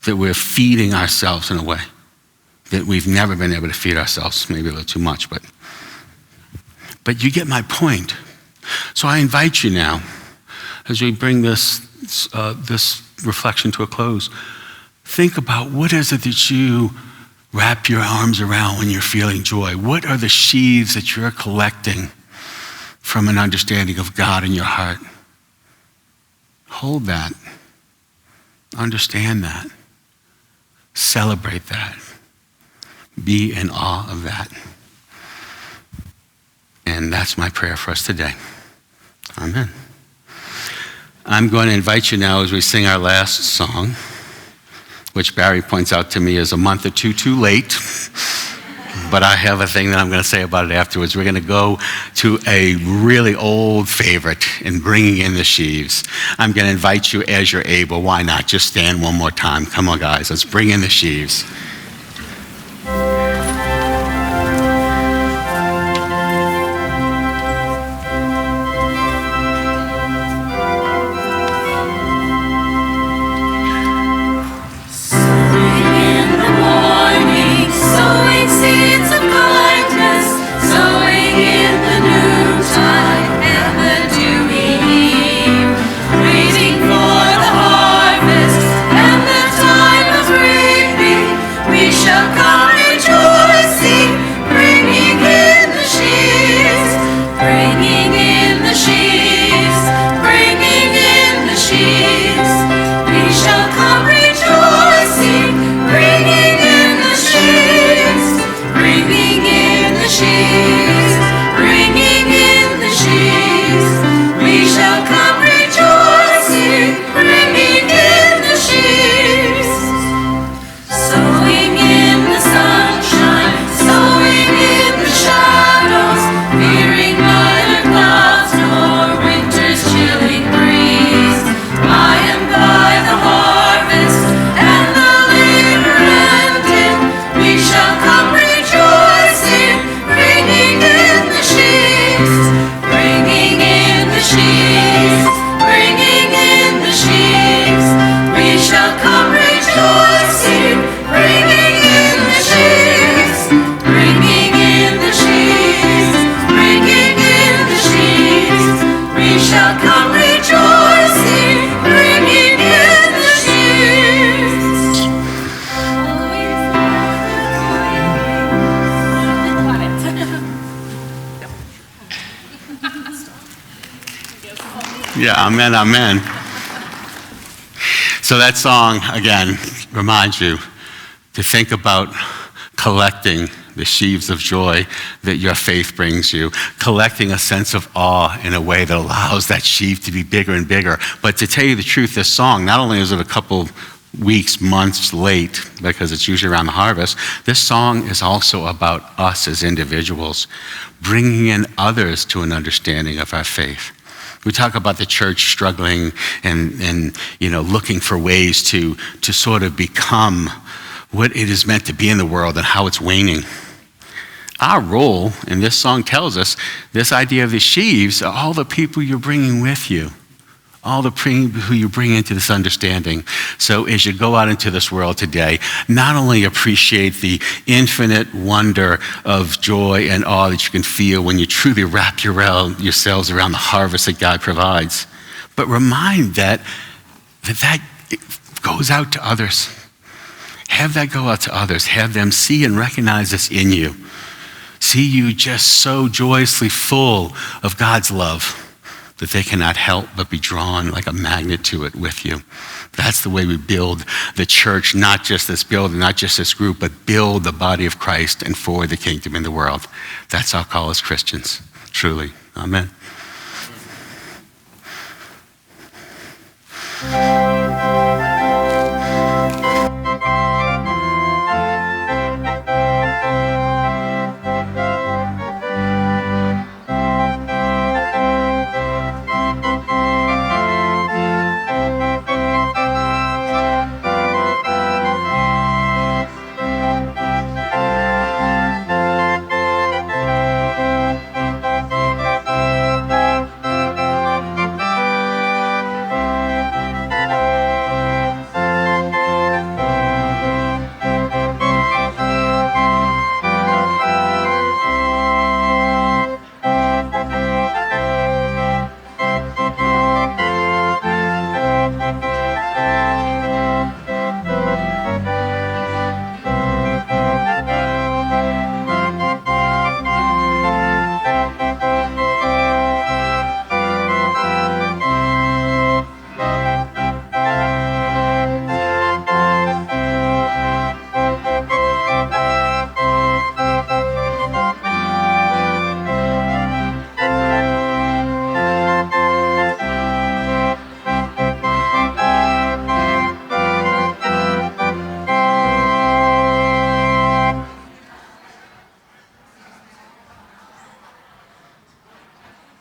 that we're feeding ourselves in a way that we've never been able to feed ourselves, maybe a little too much, but you get my point. So I invite you now, as we bring this reflection to a close, think about what is it that you wrap your arms around when you're feeling joy. What are the sheaves that you're collecting from an understanding of God in your heart? Hold that. Understand that. Celebrate that. Be in awe of that. And that's my prayer for us today. Amen. I'm going to invite you now as we sing our last song, which Barry points out to me is a month or two too late, but I have a thing that I'm going to say about it afterwards. We're going to go to a really old favorite in Bringing in the Sheaves. I'm going to invite you as you're able. Why not? Just stand one more time. Come on, guys. Let's bring in the sheaves. Yeah, amen, amen. So that song, again, reminds you to think about collecting the sheaves of joy that your faith brings you, collecting a sense of awe in a way that allows that sheaf to be bigger and bigger. But to tell you the truth, this song, not only is it a couple weeks, months late, because it's usually around the harvest, this song is also about us as individuals, bringing in others to an understanding of our faith. We talk about the church struggling and looking for ways to sort of become what it is meant to be in the world and how it's waning. Our role, and this song tells us, this idea of the sheaves are all the people you're bringing with you, all the people who you bring into this understanding. So as you go out into this world today, not only appreciate the infinite wonder of joy and awe that you can feel when you truly wrap yourselves around the harvest that God provides, but remind that it goes out to others. Have that go out to others. Have them see and recognize this in you. See you just so joyously full of God's love that they cannot help but be drawn like a magnet to it with you. That's the way we build the church, not just this building, not just this group, but build the body of Christ and for the kingdom in the world. That's our call as Christians, truly. Amen.